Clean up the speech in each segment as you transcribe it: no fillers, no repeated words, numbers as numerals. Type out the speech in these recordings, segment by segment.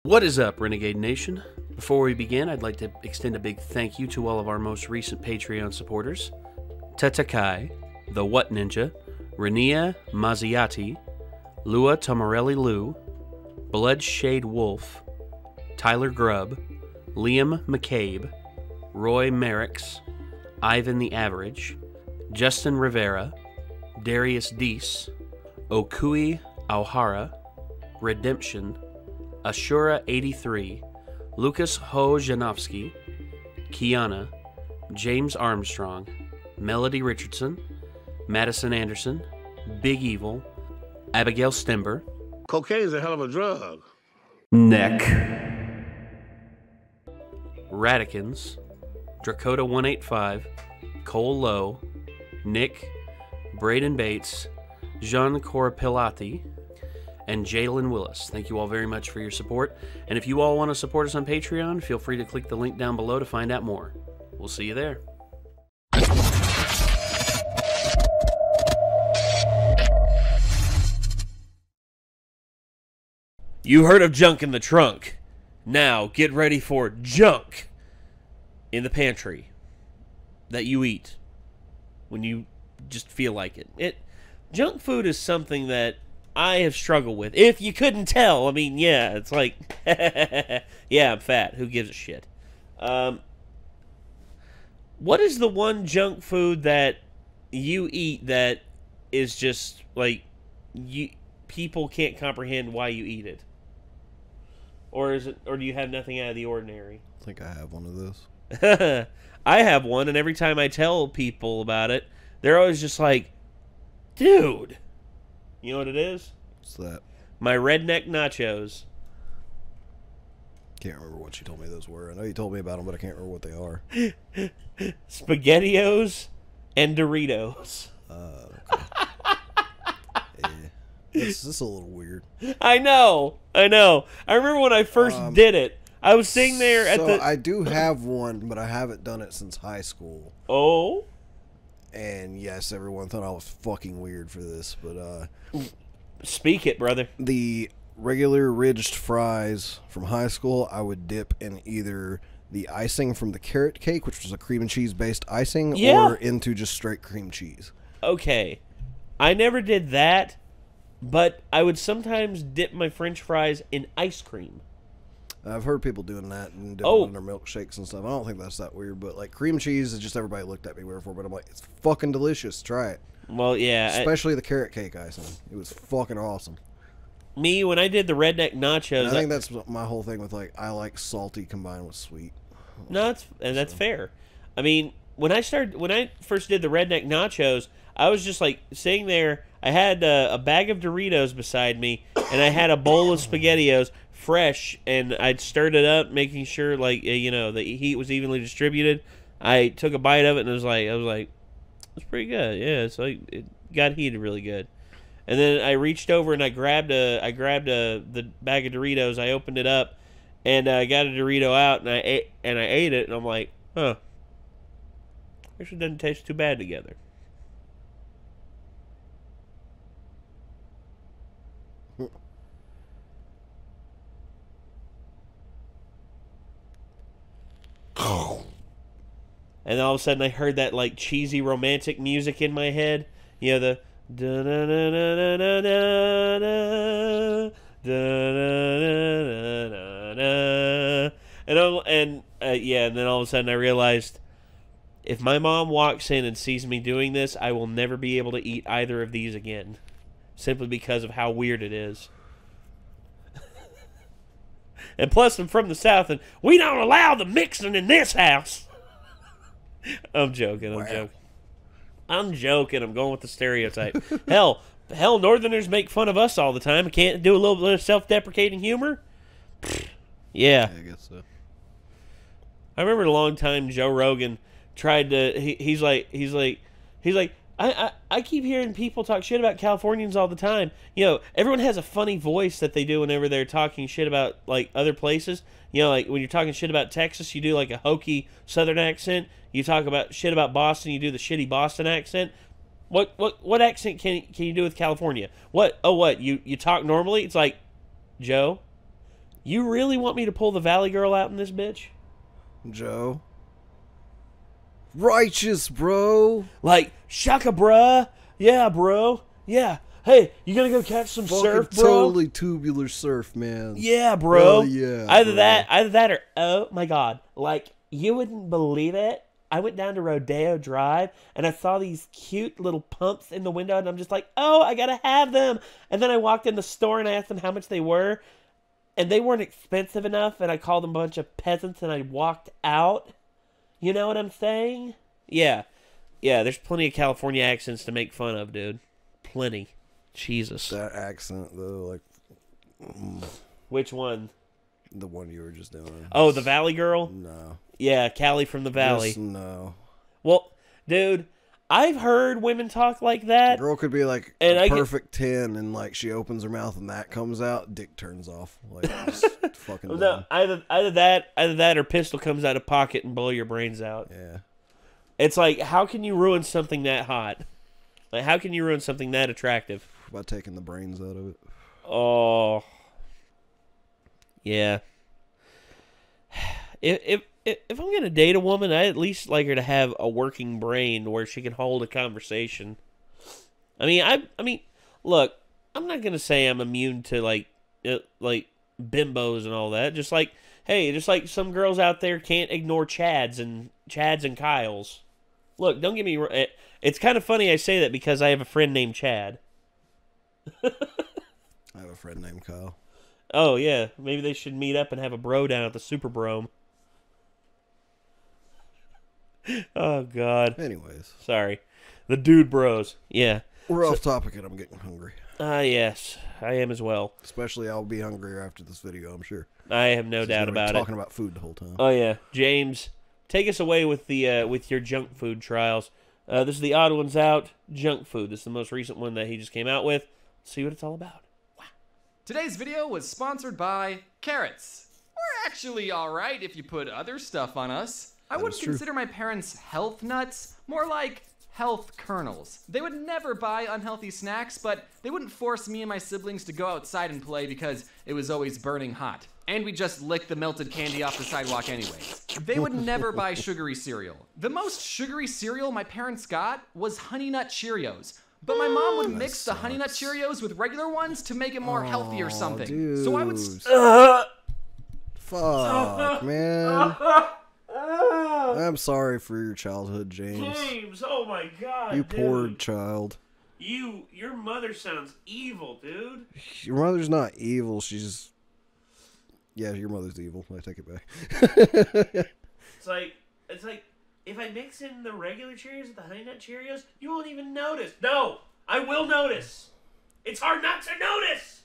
What is up, Renegade Nation? Before we begin, I'd like to extend a big thank you to all of our most recent Patreon supporters. Tetakai, The What Ninja, Renia Mazziati, Lua Tomarelli Lou, Bloodshade Wolf, Tyler Grubb, Liam McCabe, Roy Merricks, Ivan the Average, Justin Rivera, Darius Deese, Okui Auhara, Redemption, Ashura83, Lucas Ho-Janowski, Kiana, James Armstrong, Melody Richardson, Madison Anderson, Big Evil, Abigail Stember, Cocaine's a hell of a drug. Neck, Radikins, Drakota185, Cole Lowe, Nick, Braden Bates, Jean Corapilati, and Jalen Willis. Thank you all very much for your support. And if you all want to support us on Patreon, feel free to click the link down below to find out more. We'll see you there. You heard of junk in the trunk. Now get ready for junk in the pantry that you eat when you just feel like it. Junk food is something that I have struggled with. If you couldn't tell, I mean, yeah, it's like, yeah, I'm fat. Who gives a shit? What is the one junk food that you eat that is just like people can't comprehend why you eat it? Or is it? Or do you have nothing out of the ordinary? I think I have one of those. I have one, and every time I tell people about it, they're always just like, "Dude." You know what it is? What's that? My redneck nachos. Can't remember what you told me those were. I know you told me about them, but I can't remember what they are. SpaghettiOs and Doritos. Okay. Yeah. This is a little weird. I know. I remember when I first did it. I was sitting there at the... I do have one, but I haven't done it since high school. Oh? And yes, everyone thought I was fucking weird for this, but Speak it, brother. the regular ridged fries from high school, I would dip in either the icing from the carrot cake, which was a cream and cheese based icing, Yeah. or into just straight cream cheese. Okay. I never did that, but I would sometimes dip my french fries in ice cream. I've heard people doing that and doing it in their milkshakes and stuff. I don't think that's that weird, but like cream cheese is just everybody looked at me weird for, but I'm like, it's fucking delicious. Try it. Well, yeah. Especially the carrot cake icing. It was fucking awesome. Me, when I did the redneck nachos... And I think that's my whole thing with like, I like salty combined with sweet. No, that's fair. I mean, when I first did the redneck nachos, I was just like sitting there. I had a bag of Doritos beside me, and I had a bowl of SpaghettiOs, fresh, and I'd stirred it up, making sure like the heat was evenly distributed. I took a bite of it, and I was like, it's pretty good. Yeah, it's like it got heated really good. And then I reached over and I grabbed the bag of Doritos. I opened it up, and I got a Dorito out, and I ate it, and I'm like, huh, actually doesn't taste too bad together. And all of a sudden I heard that like cheesy romantic music in my head. You know, the da na na na na na na da na na na. And then all of a sudden I realized if my mom walks in and sees me doing this, I will never be able to eat either of these again, simply because of how weird it is. And plus, I'm from the South, and we don't allow the mixing in this house. I'm joking. I'm joking. I'm going with the stereotype. Hell, Northerners make fun of us all the time. Can't do a little bit of self-deprecating humor? Yeah. I guess so. I remember a long time Joe Rogan tried to. He's like, I keep hearing people talk shit about Californians all the time. You know, everyone has a funny voice that they do whenever they're talking shit about like other places. You know, like when you're talking shit about Texas, you do like a hokey Southern accent. You talk about shit about Boston, you do the shitty Boston accent. What accent can you do with California? What? Oh, what? You talk normally? It's like, Joe, You really want me to pull the Valley Girl out in this bitch? Joe. Righteous, bro. Like, shaka, bruh. Yeah, bro. Yeah. Hey, you gonna go catch some surf, bro? Totally tubular surf, man. Yeah, bro. Hell yeah, Either bro. that, or oh my god, like you wouldn't believe it. I went down to Rodeo Drive and I saw these cute little pumps in the window, and I'm just like, oh, I gotta have them. And then I walked in the store and I asked them how much they were, and they weren't expensive enough. And I called them a bunch of peasants, and I walked out. You know what I'm saying? Yeah. There's plenty of California accents to make fun of, dude. Plenty. Jesus. That accent, though, like... Which one? The one you were just doing. Oh, the Valley Girl? No. Yeah, Callie from the Valley. Just no. Well, dude, I've heard women talk like that. The girl could be like And a perfect 10, and like she opens her mouth and that comes out, dick turns off. Like, just fucking No, dumb. either that or pistol comes out of pocket and blow your brains out. Yeah. It's like, how can you ruin something that hot? Like, how can you ruin something that attractive? By taking the brains out of it. Oh, yeah. If I'm gonna date a woman, I at least like her to have a working brain where she can hold a conversation. I mean, look, I'm not gonna say I'm immune to like bimbos and all that. Just like, hey, just like some girls out there can't ignore Chads and Kyles. Look, don't get me wrong. It's kind of funny I say that because I have a friend named Chad. I have a friend named Kyle. Oh, yeah. Maybe they should meet up and have a bro down at the Super Brome. Oh, God. Anyways. Sorry. The dude bros. Yeah. We're off topic and I'm getting hungry. Yes. I am as well. Especially I'll be hungrier after this video, I'm sure. I have no doubt about it. Talking about food the whole time. Oh, yeah. James, take us away with the with your junk food trials. This is the Odd Ones Out junk food. This is the most recent one that he just came out with. Let's see what it's all about. Today's video was sponsored by carrots. We're actually alright if you put other stuff on us. I wouldn't consider my parents health nuts, more like health kernels. They would never buy unhealthy snacks, but they wouldn't force me and my siblings to go outside and play because it was always burning hot. And we just licked the melted candy off the sidewalk anyways. They would never buy sugary cereal. The most sugary cereal my parents got was Honey Nut Cheerios. But my mom would mix the Honey Nut Cheerios with regular ones to make it more healthy or something. Dude. So I would... Fuck, man. I'm sorry for your childhood, James. James, oh my God, You poor child. Your mother sounds evil, dude. Your mother's not evil, she's... Yeah, your mother's evil. I take it back. It's like, if I mix in the regular Cheerios with the Honey Nut Cheerios, you won't even notice. No, I will notice. It's hard not to notice.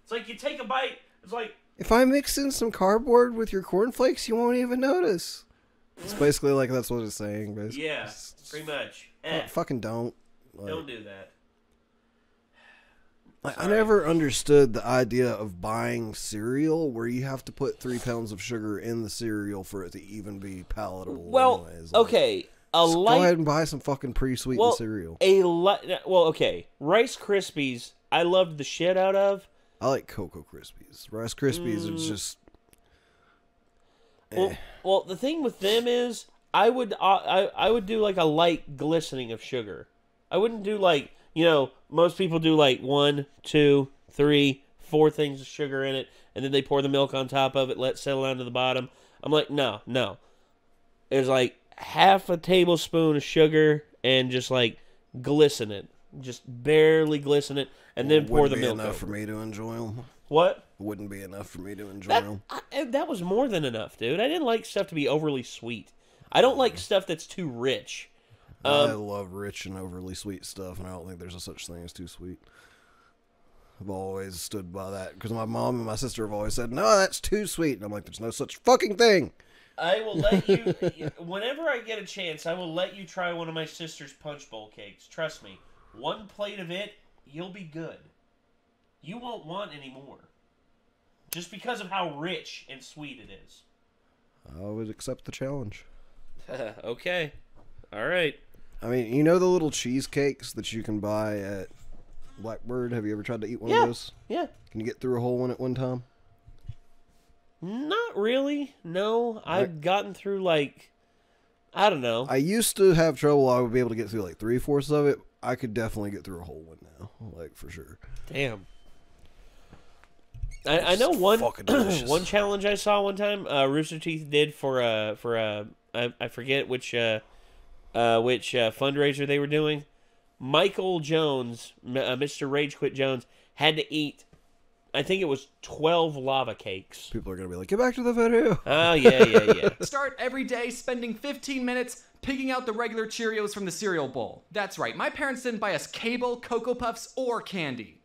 It's like you take a bite. It's like... If I mix in some cardboard with your cornflakes, you won't even notice. It's basically like that's what it's saying, basically. Yeah, pretty much. Fucking don't. Like, Don't do that. I never understood the idea of buying cereal where you have to put 3 pounds of sugar in the cereal for it to even be palatable. Well, anyways. Like, okay. go ahead and buy some fucking pre-sweetened cereal. Okay. Rice Krispies, I loved the shit out of. I like Cocoa Krispies. Rice Krispies is just... Well, the thing with them is, I would do like a light glistening of sugar. I wouldn't do like, most people do like 1, 2, 3, 4 things of sugar in it, and then they pour the milk on top of it, let it settle down to the bottom. I'm like, no. It's like half a tablespoon of sugar and just like glisten it. Just barely glisten it, and then pour the milk Wouldn't be enough over. for me to enjoy them. What? Wouldn't be enough for me to enjoy them. That was more than enough, dude. I didn't like stuff to be overly sweet. I don't like stuff that's too rich. I love rich and overly sweet stuff, and I don't think there's a such thing as too sweet. I've always stood by that, because my mom and my sister have always said, no, that's too sweet. And I'm like, there's no such fucking thing. I will let you, whenever I get a chance, I will let you try one of my sister's Punch Bowl cakes. Trust me. 1 plate of it, you'll be good. You won't want any more. Just because of how rich and sweet it is. I would accept the challenge. Okay. All right. I mean, you know the little cheesecakes that you can buy at Blackbird? Have you ever tried to eat one of those? Yeah. Can you get through a whole one at one time? Not really. No, I've gotten through like, I don't know. I used to have trouble. I would be able to get through like 3/4 of it. I could definitely get through a whole one now, like for sure. Damn. I know one fucking delicious. one challenge I saw one time. Rooster Teeth did for I forget which fundraiser they were doing. Michael Jones, Mr. Rage Quit Jones, had to eat, I think it was 12 lava cakes. People are going to be like, get back to the video. Oh, yeah. Start every day spending 15 minutes picking out the regular Cheerios from the cereal bowl. That's right, my parents didn't buy us Cable, Cocoa Puffs, or candy.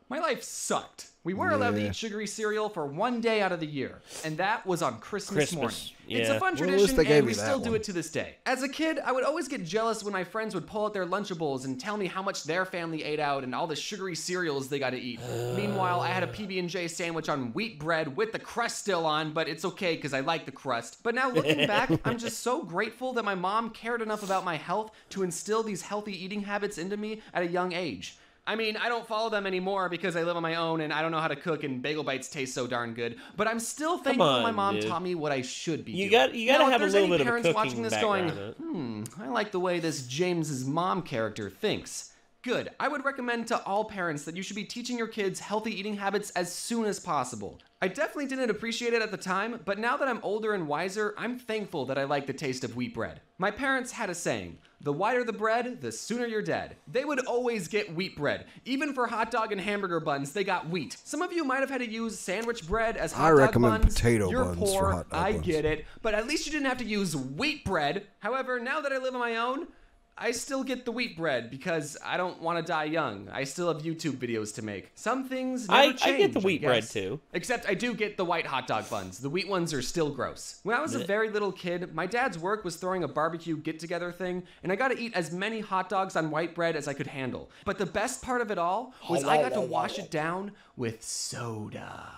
My life sucked. We weren't allowed to eat sugary cereal for 1 day out of the year, and that was on Christmas morning. It's a fun tradition, and we still do it to this day. As a kid, I would always get jealous when my friends would pull out their Lunchables and tell me how much their family ate out and all the sugary cereals they got to eat. Meanwhile, I had a PB&J sandwich on wheat bread with the crust still on, but it's okay because I like the crust. But now looking back, I'm just so grateful that my mom cared enough about my health to instill these healthy eating habits into me at a young age. I mean, I don't follow them anymore because I live on my own and I don't know how to cook and bagel bites taste so darn good. But I'm still thankful my mom taught me what I should be doing. You got to have a little bit of a cooking watching this going, I like the way this James's mom character thinks. Good. I would recommend to all parents that you should be teaching your kids healthy eating habits as soon as possible. I definitely didn't appreciate it at the time, but now that I'm older and wiser, I'm thankful that I like the taste of wheat bread. My parents had a saying, the whiter the bread, the sooner you're dead. They would always get wheat bread. Even for hot dog and hamburger buns, they got wheat. Some of you might have had to use sandwich bread as hot dog buns. I recommend potato You're buns poor, for hot dog I buns. get it, but at least you didn't have to use wheat bread. However, now that I live on my own, I still get the wheat bread because I don't want to die young. I still have YouTube videos to make. Some things never change, I get the wheat bread guess. too. Except I do get the white hot dog buns. The wheat ones are still gross. When I was a very little kid, my dad's work was throwing a barbecue get-together thing, and I got to eat as many hot dogs on white bread as I could handle. But the best part of it all was I got to wash it down with soda.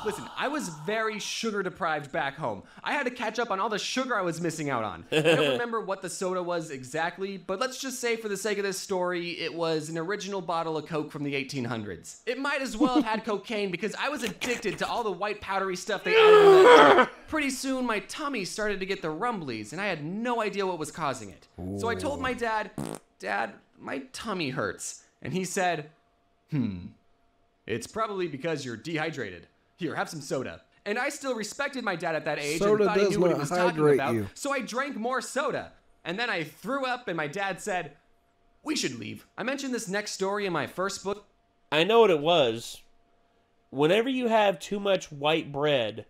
Listen, I was very sugar deprived back home. I had to catch up on all the sugar I was missing out on. I don't remember what the soda was exactly, but let's just say for the sake of this story, it was an original bottle of Coke from the 1800s. It might as well have had cocaine because I was addicted to all the white powdery stuff they added in that. Pretty soon, my tummy started to get the rumblies, and I had no idea what was causing it. So I told my dad, Dad, my tummy hurts. And he said, it's probably because you're dehydrated. Here, have some soda. And I still respected my dad at that age and thought he knew what he was talking about. So I drank more soda. And then I threw up and my dad said, we should leave. I mentioned this next story in my first book. I know what it was. Whenever you have too much white bread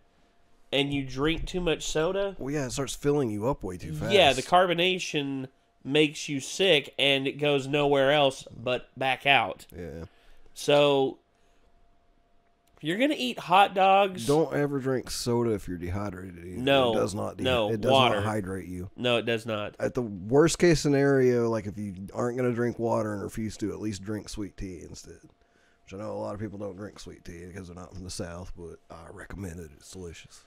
and you drink too much soda... Well, yeah, it starts filling you up way too fast. Yeah, the carbonation makes you sick and it goes nowhere else but back out. Yeah. So... if you're going to eat hot dogs... don't ever drink soda if you're dehydrated either. No. It does not water. Not hydrate you. No, it does not. At the worst case scenario, like if you aren't going to drink water and refuse to, at least drink sweet tea instead. Which I know a lot of people don't drink sweet tea because they're not from the South, but I recommend it. It's delicious.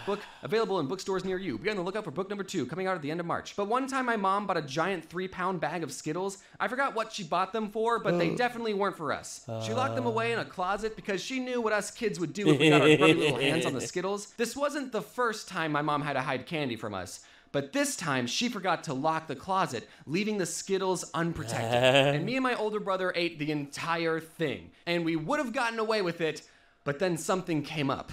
Book available in bookstores near you. Be on the lookout for book number 2 coming out at the end of March. But one time my mom bought a giant 3-pound bag of Skittles. I forgot what she bought them for, but they definitely weren't for us. She locked them away in a closet because she knew what us kids would do if we got our grubby little hands on the Skittles. This wasn't the first time my mom had to hide candy from us. But this time, she forgot to lock the closet, leaving the Skittles unprotected. And me and my older brother ate the entire thing. And we would have gotten away with it, but then something came up.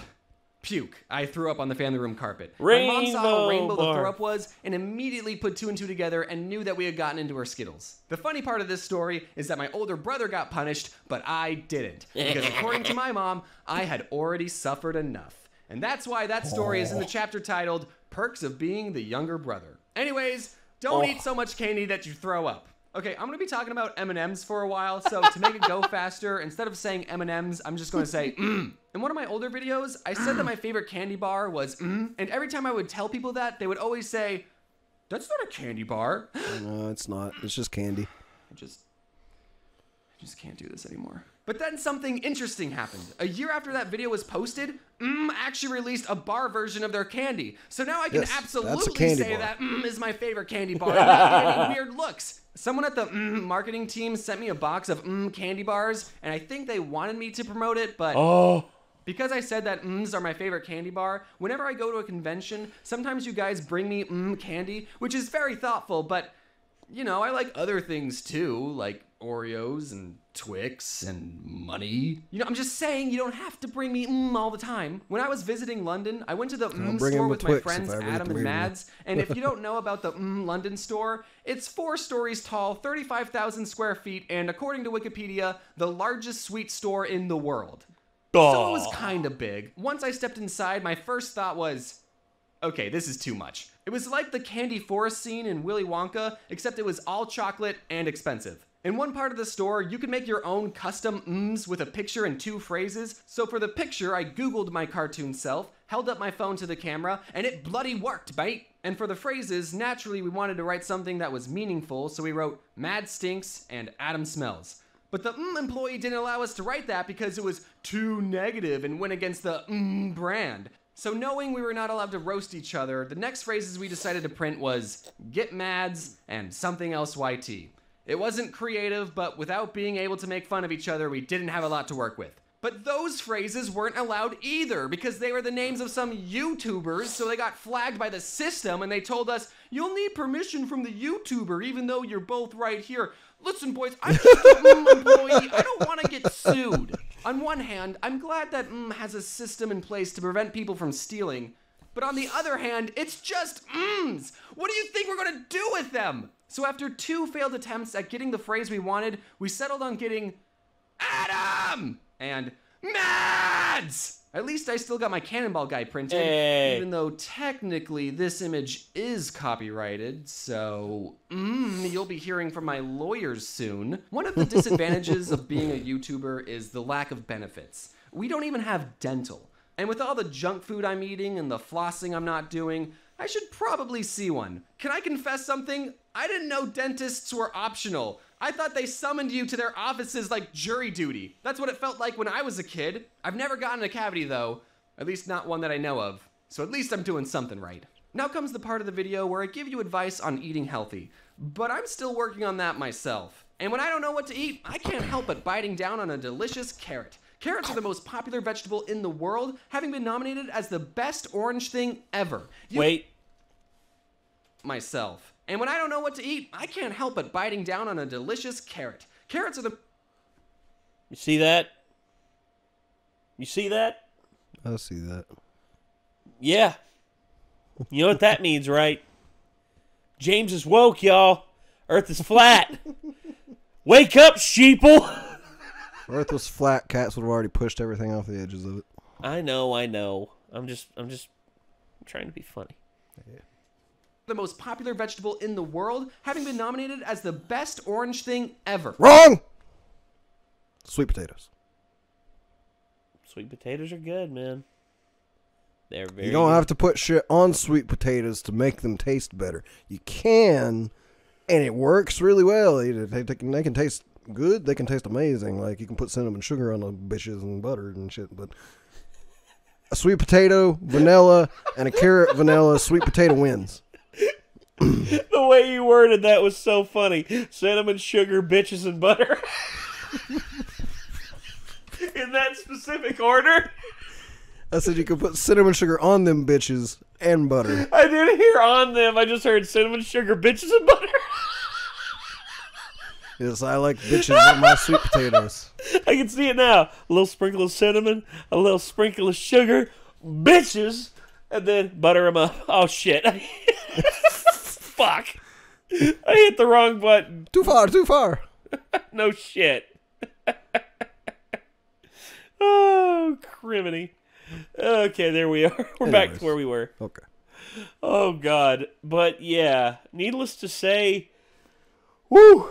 Puke. I threw up on the family room carpet. My mom saw how rainbow the throw up was and immediately put 2 and 2 together and knew that we had gotten into her Skittles. The funny part of this story is that my older brother got punished, but I didn't. Because according to my mom, I had already suffered enough. And that's why that story is in the chapter titled, Perks of Being the Younger Brother. Anyways, don't eat so much candy that you throw up. Okay, I'm going to be talking about M&Ms for a while, so to make it go faster, instead of saying M&Ms, I'm just going to say, In one of my older videos, I said that my favorite candy bar was and every time I would tell people that, they would always say, that's not a candy bar. No, it's not. It's just candy. I just can't do this anymore. But then something interesting happened. A year after that video was posted, actually released a bar version of their candy. So now I can absolutely say that is my favorite candy bar. I'm not getting weird looks. Someone at the marketing team sent me a box of candy bars, and I think they wanted me to promote it, but Because I said that are my favorite candy bar, whenever I go to a convention, sometimes you guys bring me candy, which is very thoughtful, but, you know, I like other things too, like Oreos and Twix and money. You know, I'm just saying you don't have to bring me all the time. When I was visiting London, I went to the store with my friends Adam and Mads, and if you don't know about the London store, it's 4 stories tall, 35,000 square feet, and according to Wikipedia, the largest sweet store in the world. So it was kind of big. Once I stepped inside, my first thought was, okay, this is too much. It was like the candy forest scene in Willy Wonka, except it was all chocolate and expensive. In one part of the store, you could make your own custom with a picture and 2 phrases. So for the picture, I Googled my cartoon self, held up my phone to the camera, and it bloody worked, mate. And for the phrases, naturally we wanted to write something that was meaningful, so we wrote Mad Stinks and Adam Smells. But the employee didn't allow us to write that because it was too negative and went against the brand. So knowing we were not allowed to roast each other, the next phrases we decided to print was Get Mads and Something Else YT. It wasn't creative, but without being able to make fun of each other, we didn't have a lot to work with. But those phrases weren't allowed either because they were the names of some YouTubers, so they got flagged by the system and they told us, you'll need permission from the YouTuber even though you're both right here. Listen, boys, I'm just an employee. I don't want to get sued. On one hand, I'm glad that has a system in place to prevent people from stealing. But on the other hand, it's just What do you think we're going to do with them? So after 2 failed attempts at getting the phrase we wanted, we settled on getting Adam and Mads. At least I still got my Cannonball guy printed, even though technically this image is copyrighted, so you'll be hearing from my lawyers soon. One of the disadvantages of being a YouTuber is the lack of benefits. We don't even have dental. And with all the junk food I'm eating and the flossing I'm not doing, I should probably see one. Can I confess something? I didn't know dentists were optional. I thought they summoned you to their offices like jury duty. That's what it felt like when I was a kid. I've never gotten a cavity though, at least not one that I know of. So at least I'm doing something right. Now comes the part of the video where I give you advice on eating healthy, but I'm still working on that myself. And when I don't know what to eat, I can't help but biting down on a delicious carrot. Carrots are the most popular vegetable in the world, having been nominated as the best orange thing ever. Myself. And when I don't know what to eat, I can't help but biting down on a delicious carrot. Carrots are the... You see that? You see that? I see that. Yeah. You know what that means, right? James is woke, y'all. Earth is flat. Wake up, sheeple. Earth was flat, cats would have already pushed everything off the edges of it. I know. I'm just trying to be funny. Yeah. The most popular vegetable in the world, having been nominated as the best orange thing ever. Wrong! Sweet potatoes. Sweet potatoes are good, man. They're very You don't good. have to put shit on sweet potatoes to make them taste better. You can, and it works really well. They can taste good. They can taste amazing. Like, you can put cinnamon sugar on the bitches and butter and shit, but a sweet potato, vanilla, and a carrot vanilla sweet potato wins. The way you worded that was so funny. Cinnamon, sugar, bitches, and butter. In that specific order. I said you could put cinnamon sugar on them bitches and butter. I didn't hear on them. I just heard cinnamon, sugar, bitches, and butter. Yes, I like bitches on my sweet potatoes. I can see it now. A little sprinkle of cinnamon, a little sprinkle of sugar, bitches, and then butter them up. Oh, shit. Fuck. I hit the wrong button. Too far. No shit. Oh, criminy. Okay, there we are. We're back to where we were. Okay. Oh, God. But, yeah, needless to say, woo!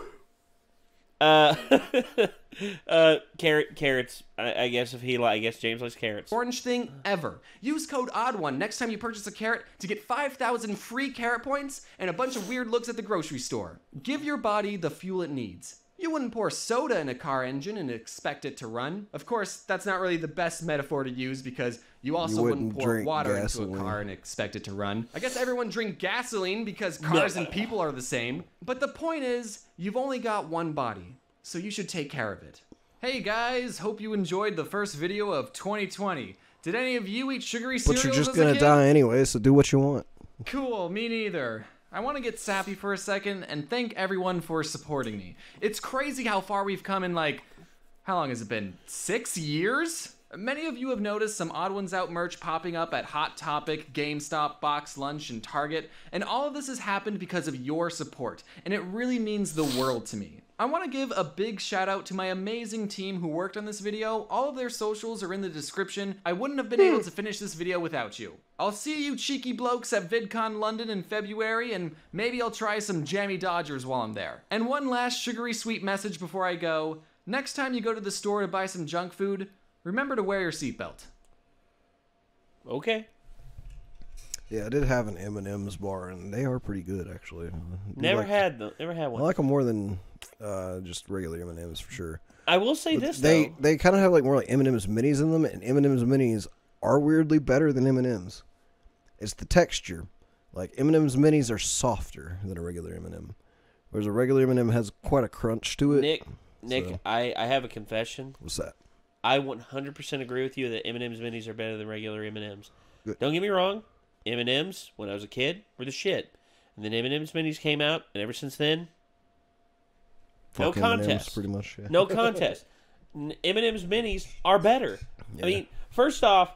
Carrots. I guess I guess James likes carrots. Orange thing ever. Use code ODD1 next time you purchase a carrot to get 5,000 free carrot points and a bunch of weird looks at the grocery store. Give your body the fuel it needs. You wouldn't pour soda in a car engine and expect it to run. Of course, that's not really the best metaphor to use because you also wouldn't pour water into a car and expect it to run. I guess everyone drink gasoline because cars and people are the same. But the point is, you've only got one body, so you should take care of it. Hey guys, hope you enjoyed the first video of 2020. Did any of you eat sugary cereals But you're just as a gonna kid? die anyway, so do what you want. Cool, me neither. I want to get sappy for a second and thank everyone for supporting me. It's crazy how far we've come in how long has it been? 6 years? Many of you have noticed some Odd Ones Out merch popping up at Hot Topic, GameStop, Box Lunch, and Target, and all of this has happened because of your support, and it really means the world to me. I want to give a big shout out to my amazing team who worked on this video. All of their socials are in the description. I wouldn't have been able to finish this video without you. I'll see you cheeky blokes at VidCon London in February, and maybe I'll try some Jammy Dodgers while I'm there. And one last sugary sweet message before I go. Next time you go to the store to buy some junk food, remember to wear your seatbelt. Okay. Yeah, I did have an M&M's bar, and they are pretty good, actually. Never had one. I like them more than just regular M&M's for sure. I will say But this they though. they kind of have like more like M&M's minis in them, and M&M's minis are weirdly better than M&M's. It's the texture. Like M&M's minis are softer than a regular M&M, whereas a regular M&M has quite a crunch to it. Nick, So- I have a confession. What's that? I 100% agree with you that M&M's minis are better than regular M&M's. Good. Don't get me wrong. M&M's, when I was a kid, were the shit. And then M&M's minis came out, and ever since then, no Fuck M&Ms, contest. pretty much. Yeah. No contest. M&M's minis are better. Yeah. I mean, first off,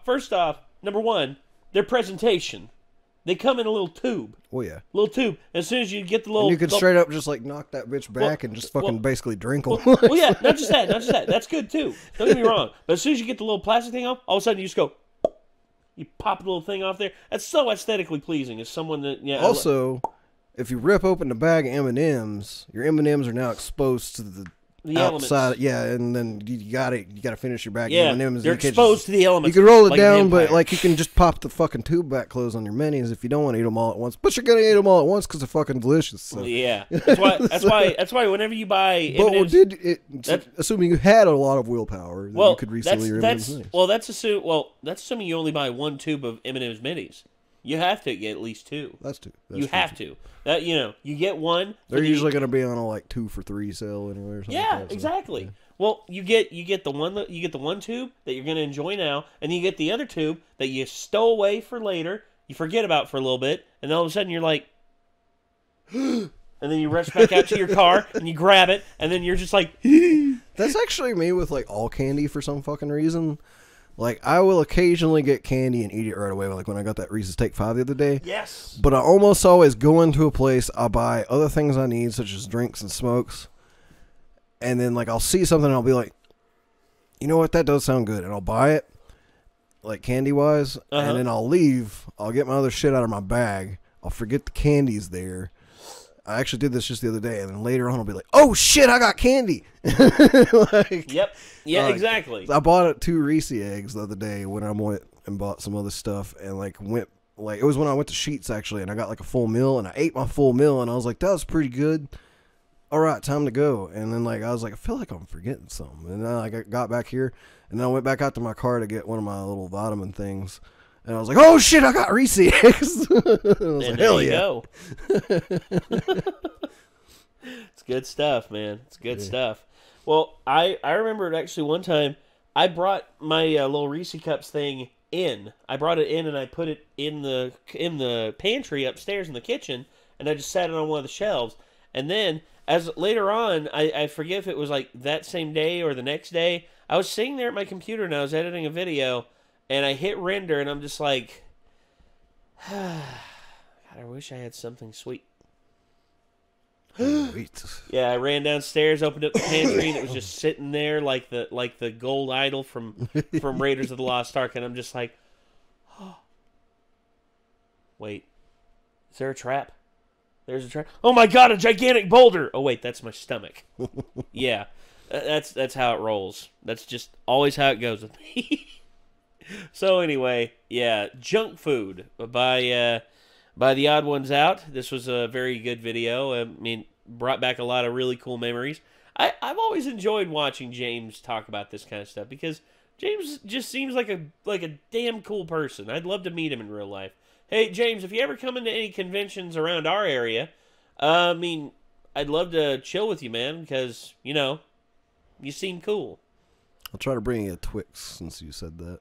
number one, their presentation. They come in a little tube. Well, yeah. Little tube. As soon as you get the little... And you could straight up just like knock that bitch back and just fucking well- basically drink them. Well, yeah, not just that. That's good, too. Don't get me wrong. But as soon as you get the little plastic thing off, all of a sudden you just go... You pop the little thing off there. That's so aesthetically pleasing. As someone that... Yeah, Also, if you rip open the bag of M&Ms, your M&Ms are now exposed to the elements. outside. Yeah, and then you got to finish your bag Yeah, of M&Ms. they're You can't exposed just- to the elements. You can roll it like a down, but vampire. like you can just pop the fucking tube back closed on your minis if you don't want to eat them all at once. But you're gonna eat them all at once because they're fucking delicious. So. Yeah. That's why whenever you buy But M&Ms... did it? Assuming you had a lot of willpower, then you could reseal your that's M&Ms. that's assuming you only buy one tube of M&M's minis. You have to get at least two. That's two. You have to. That you get one. They're for the- usually gonna be on a like 2 for $3 sale anyway or something. Yeah, like that, so, exactly. yeah. Well, you get the one tube that you're gonna enjoy now, and you get the other tube that you stow away for later. You forget about for a little bit, and then all of a sudden you're like, and then you rush back out to your car and you grab it, and then you're just like, That's actually me with like all candy for some fucking reason. Like I will occasionally get candy and eat it right away. Like when I got that Reese's Take 5 the other day. yes. But I almost always go into a place. I'll buy other things I need, such as drinks and smokes. And then like I'll see something and I'll be like, you know what, that does sound good, and I'll buy it, like candy wise. Uh-huh. And then I'll leave. I'll get my other shit out of my bag. I'll forget the candy's there. I actually did this just the other day, and then later on I'll be like, "Oh shit, I got candy!" Like, Yep. Yeah. Like, Exactly. I bought 2 Reese eggs the other day when I went and bought some other stuff, and like it was when I went to Sheetz actually, and I got like a full meal, and I ate my full meal, and I was like, "That was pretty good." All right, time to go. And then like I was like, I feel like I'm forgetting something, and then I got back here, and then I went back out to my car to get one of my little vitamin things. And I was like, "Oh shit! I got Reese eggs." I was And like, there "Hell you yeah!" go. It's good stuff, man. It's good stuff. Well, I remember actually one time I brought my little Reese Cups thing in. I brought it in and I put it in the pantry upstairs in the kitchen, and I just sat it on one of the shelves. And then as later on, I forget if it was like that same day or the next day, I was sitting there at my computer and I was editing a video, and I hit render, and I'm just like, God, I wish I had something sweet. Wait. Yeah, I ran downstairs, opened up the pantry, and it was just sitting there like the gold idol from Raiders of the Lost Ark, and I'm just like, oh. Wait, is there a trap? There's a trap. Oh my God, a gigantic boulder! Oh wait, that's my stomach. Yeah, that's how it rolls. That's just always how it goes with me. So anyway, yeah, junk food by the Odd Ones Out. This was a very good video. I mean, brought back a lot of really cool memories. I've always enjoyed watching James talk about this kind of stuff because James just seems like a damn cool person. I'd love to meet him in real life. Hey, James, if you ever come into any conventions around our area, I mean, I'd love to chill with you, man, because, you know, you seem cool. I'll try to bring you a Twix since you said that.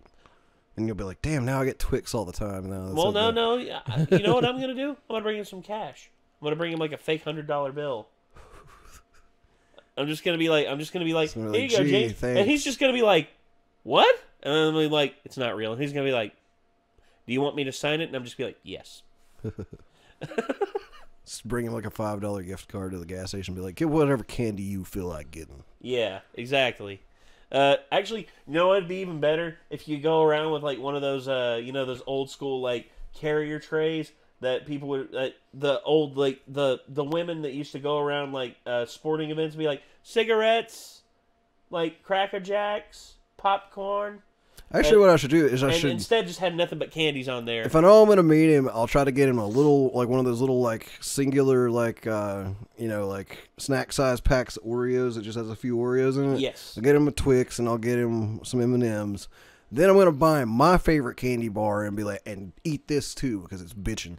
And you'll be like, damn, now I get Twix all the time. Now Well, no. You know what I'm going to do? I'm going to bring him some cash. I'm going to bring him like a fake $100 bill. I'm just going to be like, here you go, James. Thanks. And he's just going to be like, what? And I'm going to be like, it's not real. And he's going to be like, do you want me to sign it? And I'm just be like, yes. Just bring him like a $5 gift card to the gas station and be like, get whatever candy you feel like getting. Yeah, exactly. Actually, you know what'd be even better? If you go around with like one of those, those old school like carrier trays that people would, the old like the women that used to go around like sporting events, be like cigarettes, like Cracker Jacks, popcorn. Actually, what I should do is I should instead just have nothing but candies on there. If I know I'm gonna meet him, I'll try to get him a little, like one of those little, like singular, like like snack size packs of Oreos that just has a few Oreos in it. Yes. I'll get him a Twix and I'll get him some M&Ms. Then I'm gonna buy him my favorite candy bar and be like, and eat this too because it's bitching.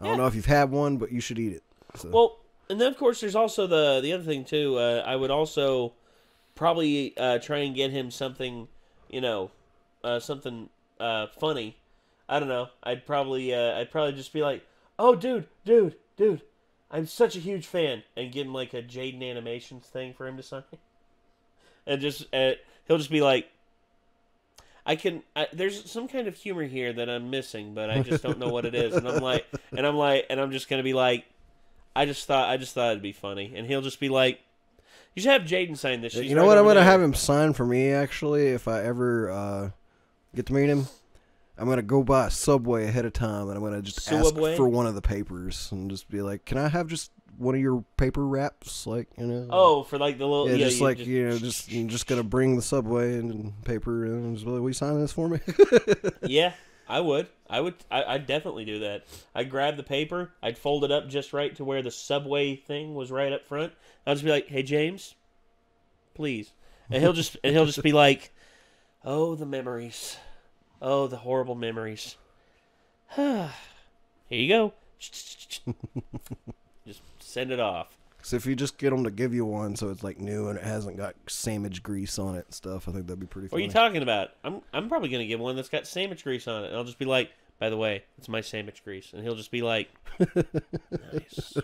I don't know if you've had one, but you should eat it. So. Well, and then of course there's also the other thing too. I would also probably try and get him something, something funny. I don't know. I'd probably just be like, "Oh, dude, I'm such a huge fan," and give him like a Jaden Animations thing for him to sign, and just he'll just be like, there's some kind of humor here that I'm missing, but I just don't know what it is, and I'm just gonna be like, I just thought it'd be funny, and he'll just be like, you should have Jaden sign this. You know what? I'm going to have him sign for me, actually, if I ever get to meet him. I'm going to go buy a Subway ahead of time, and I'm going to just ask for one of the papers and just be like, can I have just one of your paper wraps? Like, Oh, for like the little... Yeah, I'm just going to bring the Subway and paper and just be like, will you sign this for me? Yeah, I would. I'd definitely do that. I'd grab the paper, I'd fold it up just right to where the Subway thing was right up front. I'd just be like, "Hey James, please," and he'll just be like, "Oh, the memories, oh, the horrible memories." Here you go. Just send it off. So if you just get them to give you one, so it's like new and it hasn't got sandwich grease on it and stuff, I think that'd be pretty funny. What are you talking about? I'm probably gonna give one that's got sandwich grease on it, and I'll just be like, "By the way, it's my sandwich grease," and he'll just be like, "Nice."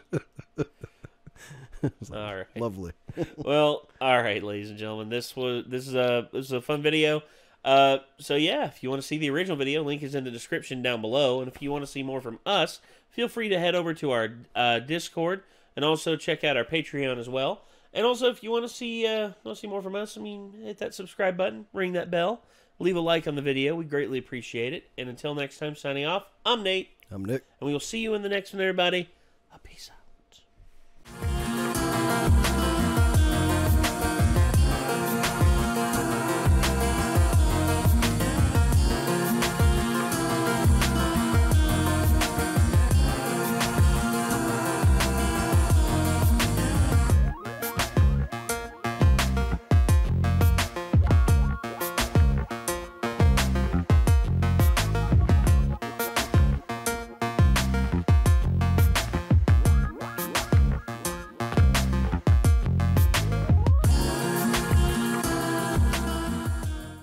All right. Lovely. Well, all right, ladies and gentlemen, this is a fun video. So yeah, if you want to see the original video, link is in the description down below, and if you want to see more from us, feel free to head over to our Discord and also check out our Patreon as well. And also, if you want to see more from us, hit that subscribe button, ring that bell, leave a like on the video. We greatly appreciate it. And until next time, signing off, I'm Nate. I'm Nick. And we will see you in the next one, everybody. Peace out.